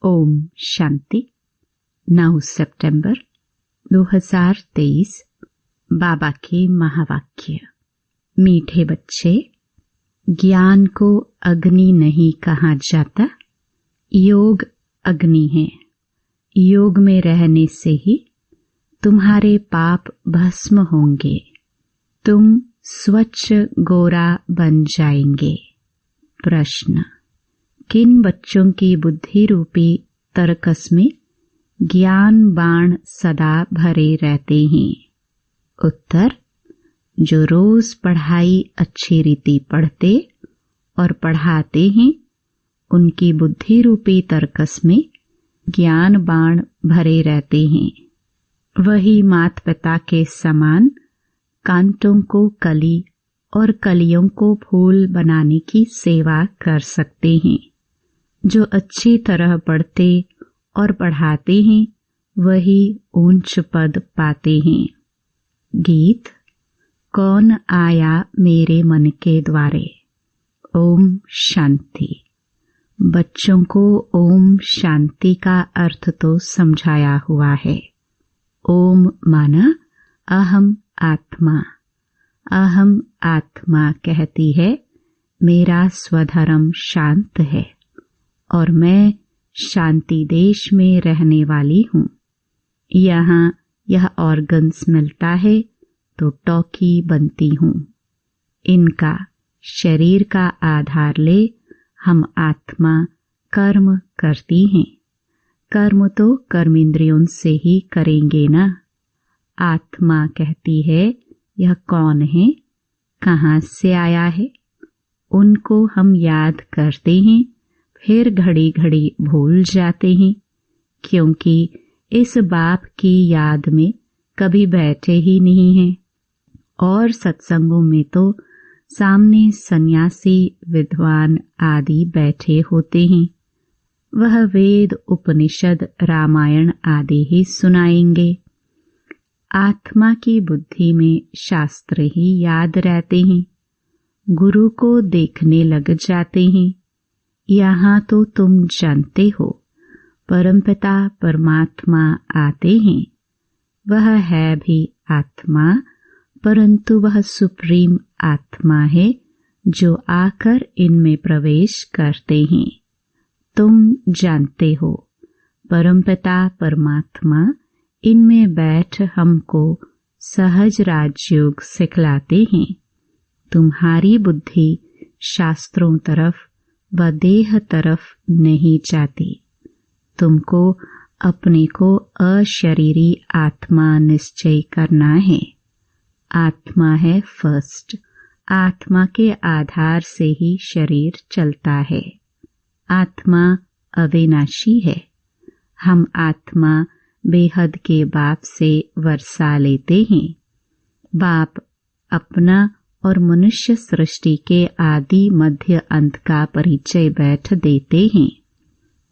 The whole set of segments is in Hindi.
ओम शांति। 9 सितंबर 2023। बाबा के महावाक्य। मीठे बच्चे, ज्ञान को अग्नि नहीं कहा जाता, योग अग्नि है। योग में रहने से ही तुम्हारे पाप भस्म होंगे, तुम स्वच्छ गोरा बन जाएंगे। प्रश्न: किन बच्चों की बुद्धि रूपी तरकस में ज्ञान बाण सदा भरे रहते हैं? उत्तर: जो रोज पढ़ाई अच्छी रीति पढ़ते और पढ़ाते हैं, उनकी बुद्धि रूपी तरकस में ज्ञान बाण भरे रहते हैं। वही माता पिता के समान कांटों को कली और कलियों को फूल बनाने की सेवा कर सकते हैं। जो अच्छी तरह पढ़ते और पढ़ाते हैं, वही ऊंच पद पाते हैं। गीत। कौन आया मेरे मन के द्वारे। ओम शांति। बच्चों को ओम शांति का अर्थ तो समझाया हुआ है। ओम माना अहम आत्मा। अहम आत्मा कहती है मेरा स्वधर्म शांत है और मैं शांति देश में रहने वाली हूँ। यहाँ यह ऑर्गन्स मिलता है तो टॉकी बनती हूँ। इनका शरीर का आधार ले हम आत्मा कर्म करती हैं। कर्म तो कर्मेंद्रियों से ही करेंगे ना। आत्मा कहती है यह कौन है, कहाँ से आया है। उनको हम याद करते हैं, फिर घड़ी घड़ी भूल जाते हैं, क्योंकि इस बाप की याद में कभी बैठे ही नहीं हैं। और सत्संगों में तो सामने सन्यासी, विद्वान आदि बैठे होते हैं। वह वेद, उपनिषद, रामायण आदि ही सुनाएंगे। आत्मा की बुद्धि में शास्त्र ही याद रहते हैं। गुरु को देखने लग जाते हैं। यहाँ तो तुम जानते हो परमपिता परमात्मा आते हैं। वह है भी आत्मा, परंतु वह सुप्रीम आत्मा है जो आकर इनमें प्रवेश करते हैं। तुम जानते हो परमपिता परमात्मा इनमें बैठ हमको सहज राजयोग सिखलाते हैं। तुम्हारी बुद्धि शास्त्रों तरफ व देह तरफ नहीं जाती। तुमको अपने को अशरीरी आत्मा निश्चय करना है। आत्मा है फर्स्ट। आत्मा के आधार से ही शरीर चलता है। आत्मा अविनाशी है। हम आत्मा बेहद के बाप से वर्षा लेते हैं। बाप अपना और मनुष्य सृष्टि के आदि मध्य अंत का परिचय बैठ देते हैं।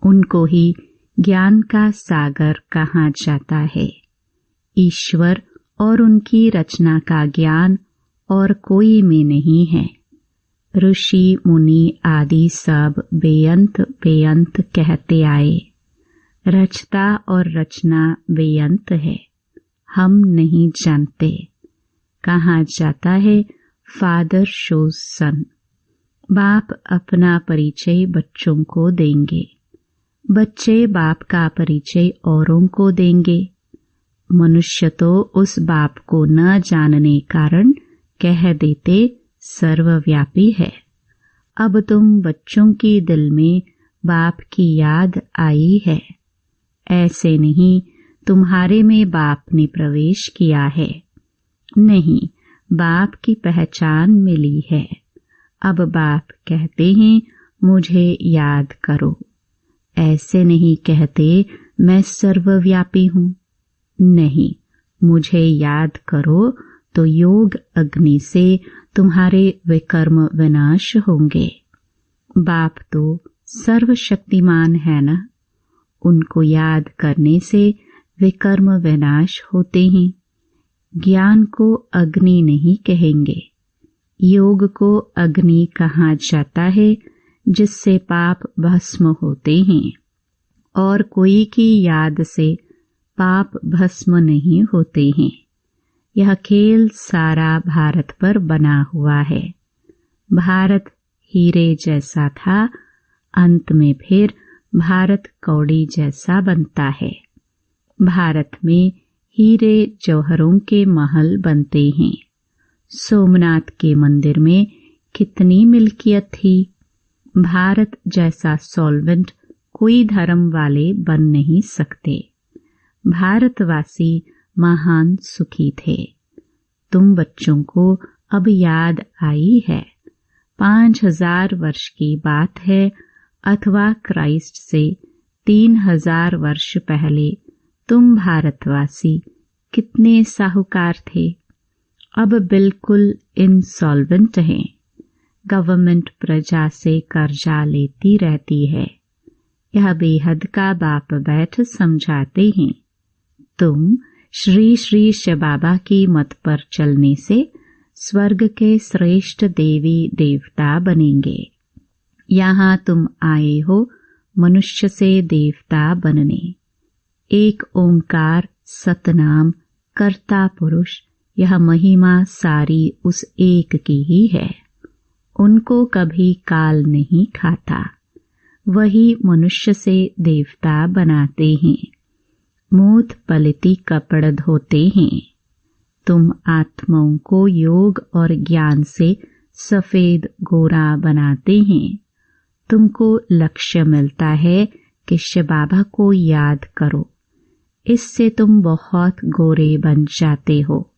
उनको ही ज्ञान का सागर कहा जाता है। ईश्वर और उनकी रचना का ज्ञान और कोई में नहीं है। ऋषि मुनि आदि सब बेअंत बेअंत कहते आए। रचता और रचना बेअंत है। हम नहीं जानते। कहा जाता है फादर शोज सन। बाप अपना परिचय बच्चों को देंगे। बच्चे बाप का परिचय औरों को देंगे। मनुष्य तो उस बाप को न जानने कारण कह देते सर्वव्यापी है। अब तुम बच्चों की दिल में बाप की याद आई है। ऐसे नहीं तुम्हारे में बाप ने प्रवेश किया है। नहीं, बाप की पहचान मिली है। अब बाप कहते हैं मुझे याद करो। ऐसे नहीं कहते मैं सर्वव्यापी हूँ। नहीं, मुझे याद करो तो योग अग्नि से तुम्हारे विकर्म विनाश होंगे। बाप तो सर्वशक्तिमान है ना। उनको याद करने से विकर्म विनाश होते हैं। ज्ञान को अग्नि नहीं कहेंगे। योग को अग्नि कहा जाता है जिससे पाप भस्म होते हैं और कोई की याद से पाप भस्म नहीं होते हैं। यह खेल सारा भारत पर बना हुआ है। भारत हीरे जैसा था, अंत में फिर भारत कौड़ी जैसा बनता है। भारत में हीरे जौहरों के महल बनते हैं। सोमनाथ के मंदिर में कितनी मिल्कियत थी। भारत जैसा सॉल्वेंट कोई धर्म वाले बन नहीं सकते। भारतवासी महान सुखी थे। तुम बच्चों को अब याद आई है। 5000 वर्ष की बात है, अथवा क्राइस्ट से 3000 वर्ष पहले तुम भारतवासी कितने साहूकार थे। अब बिल्कुल इंसॉल्वेंट हैं। गवर्नमेंट प्रजा से कर्जा लेती रहती है। यह बेहद का बाप बैठ समझाते हैं। तुम श्री श्री शिव बाबा की मत पर चलने से स्वर्ग के श्रेष्ठ देवी देवता बनेंगे। यहाँ तुम आए हो मनुष्य से देवता बनने। एक ओंकार सतनाम कर्ता पुरुष, यह महिमा सारी उस एक की ही है। उनको कभी काल नहीं खाता। वही मनुष्य से देवता बनाते हैं। मूत पलिती कपड़ धोते हैं। तुम आत्माओं को योग और ज्ञान से सफेद गोरा बनाते हैं। तुमको लक्ष्य मिलता है कि शिव बाबा को याद करो। इससे तुम बहुत गोरे बन जाते हो।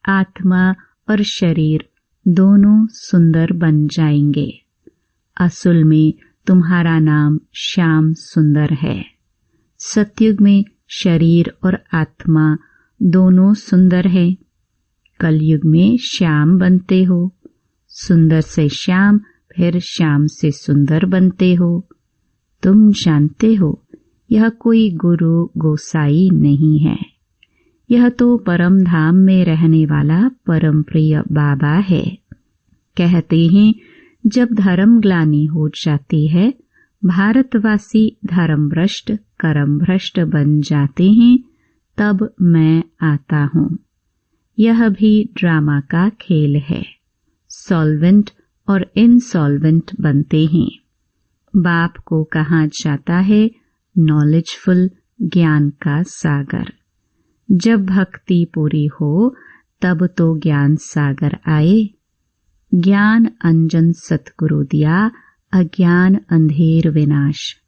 आत्मा और शरीर दोनों सुंदर बन जाएंगे। असल में तुम्हारा नाम श्याम सुंदर है। सतयुग में शरीर और आत्मा दोनों सुंदर है। कलयुग में श्याम बनते हो। सुंदर से श्याम, फिर श्याम से सुंदर बनते हो। तुम जानते हो यह कोई गुरु गोसाई नहीं है। यह तो परम धाम में रहने वाला परम प्रिय बाबा है। कहते हैं जब धर्म ग्लानि हो जाती है, भारतवासी धर्म भ्रष्ट कर्म भ्रष्ट बन जाते हैं, तब मैं आता हूँ। यह भी ड्रामा का खेल है। सॉल्वेंट और इनसॉल्वेंट बनते हैं। बाप को कहा जाता है नॉलेजफुल, ज्ञान का सागर। जब भक्ति पूरी हो तब तो ज्ञान सागर आए। ज्ञान अंजन सतगुरु दिया, अज्ञान अंधेर विनाश।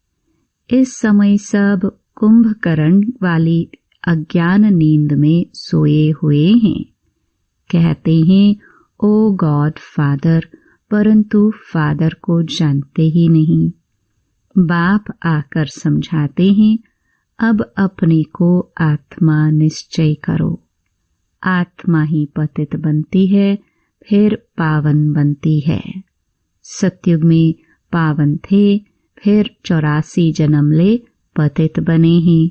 इस समय सब कुंभकर्ण वाली अज्ञान नींद में सोए हुए हैं। कहते हैं ओ गॉड फादर, परंतु फादर को जानते ही नहीं। बाप आकर समझाते हैं अब अपने को आत्मा निश्चय करो। आत्मा ही पतित बनती है, फिर पावन बनती है। सतयुग में पावन थे, फिर 84 जन्म ले पतित बने हैं।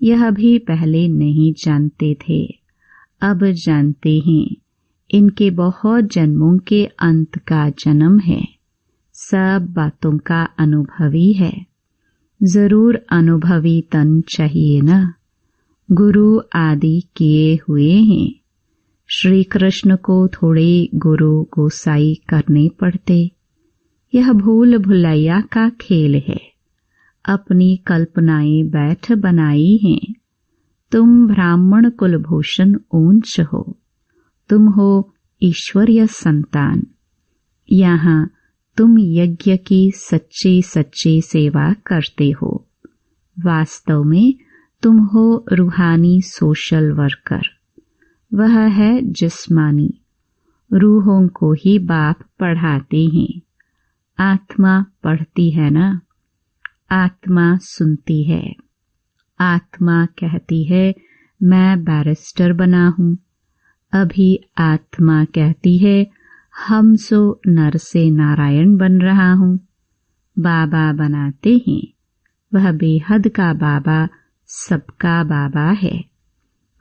यह भी पहले नहीं जानते थे, अब जानते हैं। इनके बहुत जन्मों के अंत का जन्म है। सब बातों का अनुभवी है। जरूर अनुभवी तन चाहिए ना। गुरु आदि किए हुए हैं। श्री कृष्ण को थोड़े गुरु गोसाई करने पड़ते। यह भूल भुलैया का खेल है। अपनी कल्पनाएं बैठ बनाई हैं। तुम ब्राह्मण कुलभूषण ऊंच हो। तुम हो ईश्वरीय संतान। यहाँ तुम यज्ञ की सच्ची सच्ची सेवा करते हो। वास्तव में तुम हो रूहानी सोशल वर्कर। वह है जिस्मानी। रूहों को ही बाप पढ़ाते हैं। आत्मा पढ़ती है ना। आत्मा सुनती है। आत्मा कहती है मैं बैरिस्टर बना हूँ। अभी आत्मा कहती है हम सो नर से नारायण बन रहा हूँ। बाबा बनाते हैं। वह बेहद का बाबा सबका बाबा है।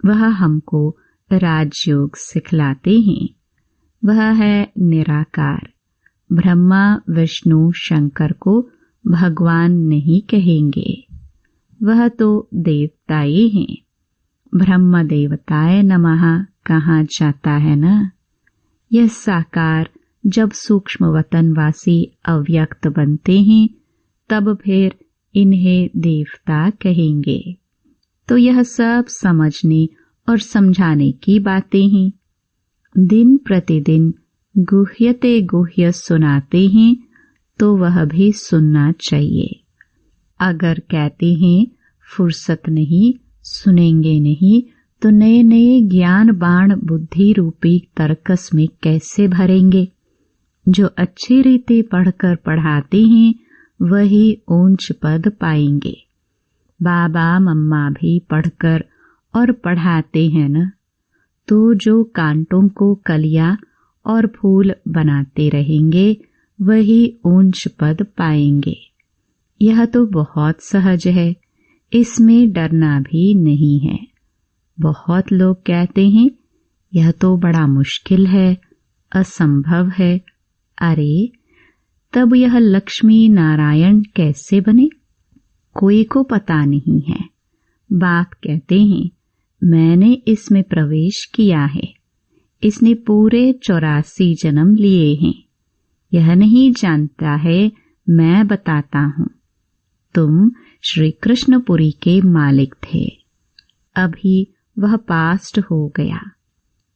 वह हमको राजयोग सिखलाते हैं। वह है निराकार। ब्रह्मा विष्णु शंकर को भगवान नहीं कहेंगे। वह तो देवता ही हैं। ब्रह्म देवताय नमः कहा जाता है न। यह साकार जब सूक्ष्म वतनवासी अव्यक्त बनते हैं तब फिर इन्हें देवता कहेंगे। तो यह सब समझने और समझाने की बातें हैं। दिन प्रतिदिन गुह्यते गुह्य सुनाते हैं तो वह भी सुनना चाहिए। अगर कहते हैं फुर्सत नहीं, सुनेंगे नहीं, तो नए नए ज्ञान बाण बुद्धि रूपी तर्कस में कैसे भरेंगे। जो अच्छी रीति पढ़कर पढ़ाते हैं वही ऊंच पद पाएंगे। बाबा मम्मा भी पढ़कर और पढ़ाते हैं न, तो जो कांटों को कलियां और फूल बनाते रहेंगे वही ऊंच पद पाएंगे। यह तो बहुत सहज है, इसमें डरना भी नहीं है। बहुत लोग कहते हैं यह तो बड़ा मुश्किल है, असंभव है। अरे तब यह लक्ष्मी नारायण कैसे बने, कोई को पता नहीं है। बाप कहते हैं मैंने इसमें प्रवेश किया है, इसने पूरे 84 जन्म लिए हैं। यह नहीं जानता है, मैं बताता हूँ। तुम श्री कृष्णपुरी के मालिक थे, अभी वह पास्ट हो गया,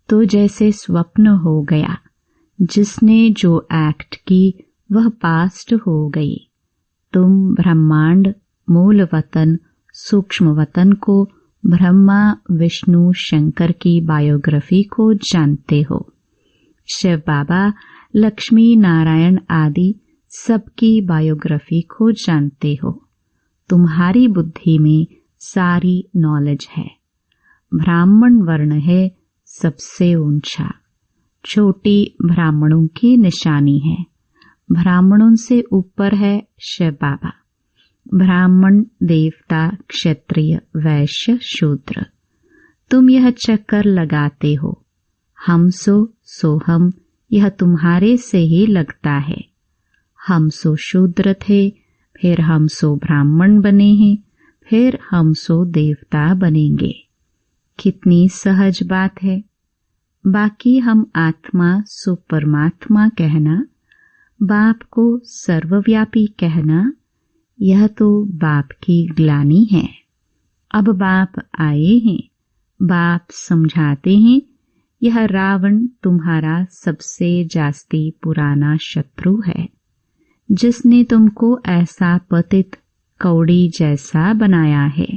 तो जैसे स्वप्न हो गया। जिसने जो एक्ट की वह पास्ट हो गई। तुम ब्रह्मांड मूल वतन सूक्ष्म वतन को ब्रह्मा विष्णु शंकर की बायोग्राफी को जानते हो। शिव बाबा लक्ष्मी नारायण आदि सबकी बायोग्राफी को जानते हो। तुम्हारी बुद्धि में सारी नॉलेज है। ब्राह्मण वर्ण है सबसे ऊंचा, छोटी ब्राह्मणों की निशानी है। ब्राह्मणों से ऊपर है शिव बाबा। ब्राह्मण देवता क्षत्रिय वैश्य शूद्र। तुम यह चक्कर लगाते हो, हम सो हम, यह तुम्हारे से ही लगता है। हम सो शूद्र थे, फिर हम सो ब्राह्मण बने हैं, फिर हम सो देवता बनेंगे। कितनी सहज बात है। बाकी हम आत्मा सो परमात्मा कहना, बाप को सर्वव्यापी कहना, यह तो बाप की ग्लानि है। अब बाप आए हैं, बाप समझाते हैं। यह रावण तुम्हारा सबसे जास्ती पुराना शत्रु है, जिसने तुमको ऐसा पतित कौड़ी जैसा बनाया है।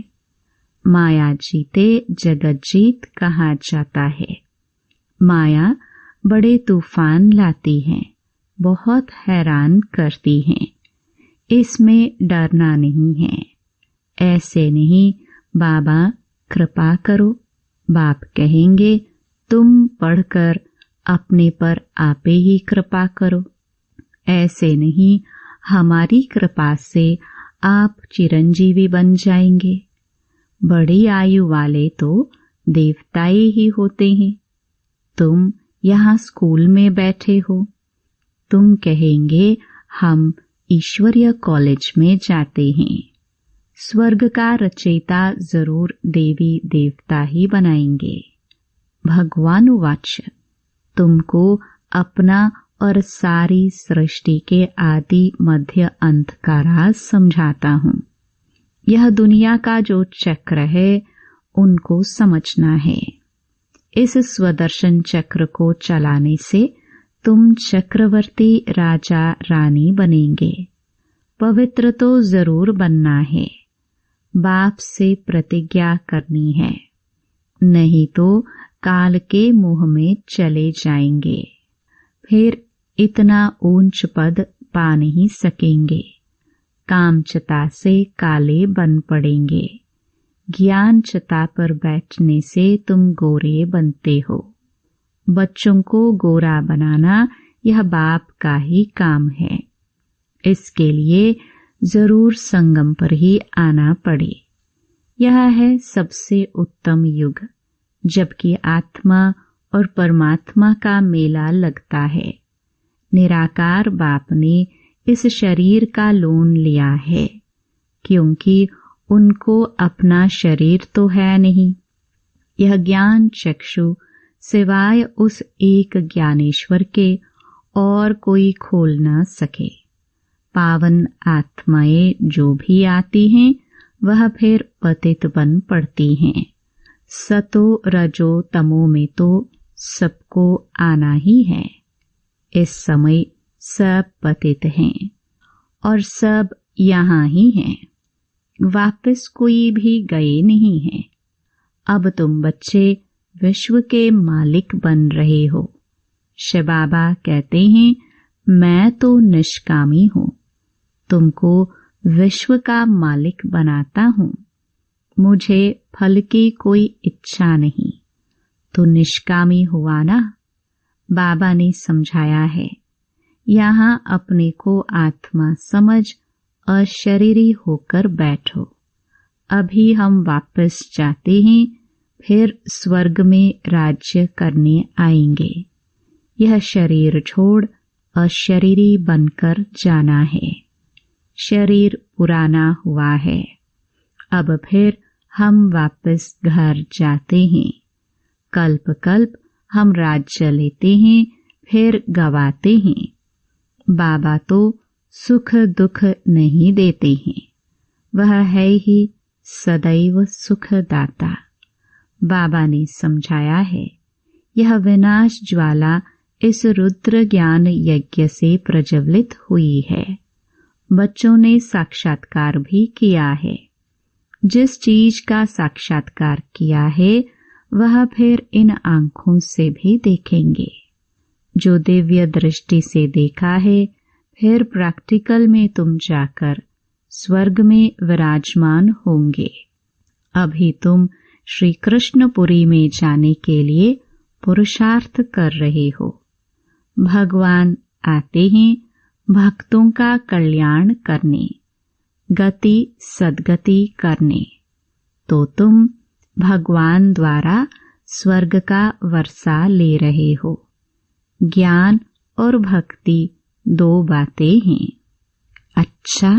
माया जीते जगत जीत कहा जाता है। माया बड़े तूफान लाती है, बहुत हैरान करती है। इसमें डरना नहीं है। ऐसे नहीं बाबा कृपा करो, बाप कहेंगे तुम पढ़कर अपने पर आपे ही कृपा करो। ऐसे नहीं हमारी कृपा से आप चिरंजीवी बन जाएंगे। बड़ी आयु वाले तो देवताए ही होते हैं। तुम यहाँ स्कूल में बैठे हो, तुम कहेंगे हम ईश्वरीय कॉलेज में जाते हैं। स्वर्ग का रचयिता जरूर देवी देवता ही बनाएंगे। भगवान वाच तुमको अपना और सारी सृष्टि के आदि मध्य अंत का राज समझाता हूँ। यह दुनिया का जो चक्र है उनको समझना है। इस स्वदर्शन चक्र को चलाने से तुम चक्रवर्ती राजा रानी बनेंगे। पवित्र तो जरूर बनना है, बाप से प्रतिज्ञा करनी है, नहीं तो काल के मुंह में चले जाएंगे। फिर इतना ऊंच पद पा नहीं सकेंगे। कामचता से काले बन पड़ेंगे। ज्ञान चता पर बैठने से तुम गोरे बनते हो। बच्चों को गोरा बनाना यह बाप का ही काम है। इसके लिए जरूर संगम पर ही आना पड़े। यह है सबसे उत्तम युग, जबकि आत्मा और परमात्मा का मेला लगता है। निराकार बाप ने इस शरीर का लोन लिया है, क्योंकि उनको अपना शरीर तो है नहीं। यह ज्ञान चक्षु सिवाय उस एक ज्ञानेश्वर के और कोई खोल न सके। पावन आत्माएं जो भी आती हैं वह फिर पतित बन पड़ती हैं। सतो रजो तमो में तो सबको आना ही है। इस समय सब पतित हैं और सब यहाँ ही हैं, वापस कोई भी गए नहीं हैं। अब तुम बच्चे विश्व के मालिक बन रहे हो। शिव बाबा कहते हैं, मैं तो निष्कामी हूँ, तुमको विश्व का मालिक बनाता हूँ। मुझे फल की कोई इच्छा नहीं। तो निष्कामी हुआ ना। बाबा ने समझाया है, यहाँ अपने को आत्मा समझ अशरीरी होकर बैठो। अभी हम वापस जाते हैं, फिर स्वर्ग में राज्य करने आएंगे। यह शरीर छोड़ अशरीरी बनकर जाना है। शरीर पुराना हुआ है। अब फिर हम वापस घर जाते हैं। कल्प कल्प हम राज्य लेते हैं, फिर गवाते हैं। बाबा तो सुख दुख नहीं देते हैं, वह है ही सदैव सुखदाता। बाबा ने समझाया है, यह विनाश ज्वाला इस रुद्र ज्ञान यज्ञ से प्रज्वलित हुई है। बच्चों ने साक्षात्कार भी किया है। जिस चीज का साक्षात्कार किया है वह फिर इन आंखों से भी देखेंगे। जो दिव्य दृष्टि से देखा है, फिर प्रैक्टिकल में तुम जाकर स्वर्ग में विराजमान होंगे। अभी तुम श्री कृष्णपुरी में जाने के लिए पुरुषार्थ कर रहे हो। भगवान आते हैं भक्तों का कल्याण करने, गति सद्गति करने। तो तुम भगवान द्वारा स्वर्ग का वर्षा ले रहे हो। ज्ञान और भक्ति दो बातें हैं। अच्छा,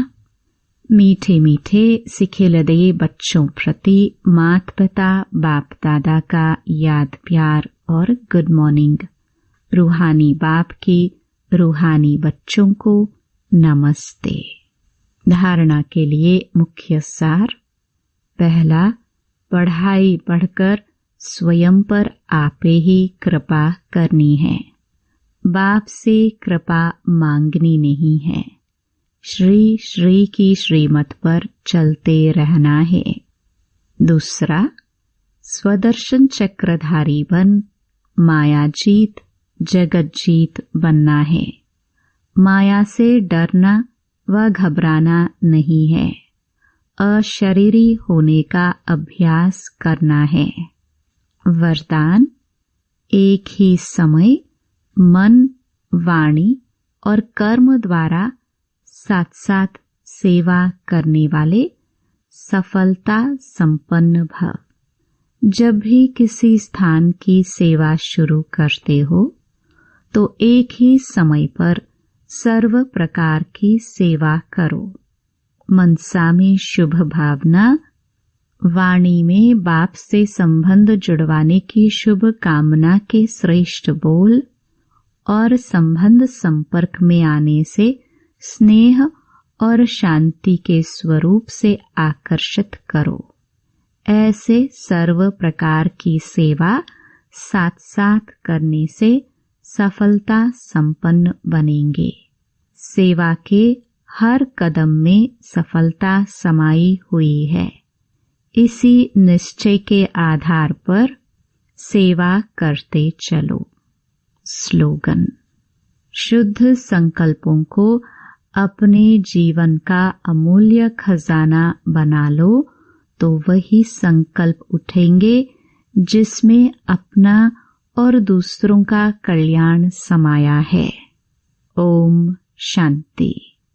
मीठे मीठे सिखिलदे बच्चों प्रति माता पिता बाप दादा का याद प्यार और गुड मॉर्निंग। रूहानी बाप की रूहानी बच्चों को नमस्ते। धारणा के लिए मुख्य सार। पहला, पढ़ाई पढ़कर स्वयं पर आपे ही कृपा करनी है। बाप से कृपा मांगनी नहीं है। श्री श्री की श्रीमत पर चलते रहना है। दूसरा, स्वदर्शन चक्रधारी बन माया जीत जगत जीत बनना है। माया से डरना व घबराना नहीं है। अशरीरी होने का अभ्यास करना है। वरदान, एक ही समय मन, वाणी और कर्म द्वारा साथ साथ सेवा करने वाले सफलता संपन्न भव। जब भी किसी स्थान की सेवा शुरू करते हो तो एक ही समय पर सर्व प्रकार की सेवा करो। मनसा में शुभ भावना, वाणी में बाप से संबंध जुड़वाने की शुभ कामना के श्रेष्ठ बोल और संबंध संपर्क में आने से स्नेह और शांति के स्वरूप से आकर्षित करो। ऐसे सर्व प्रकार की सेवा साथ साथ करने से सफलता संपन्न बनेंगे। सेवा के हर कदम में सफलता समाई हुई है। इसी निश्चय के आधार पर सेवा करते चलो। स्लोगन, शुद्ध संकल्पों को अपने जीवन का अमूल्य खजाना बना लो तो वही संकल्प उठेंगे जिसमें अपना और दूसरों का कल्याण समाया है। ओम शांति।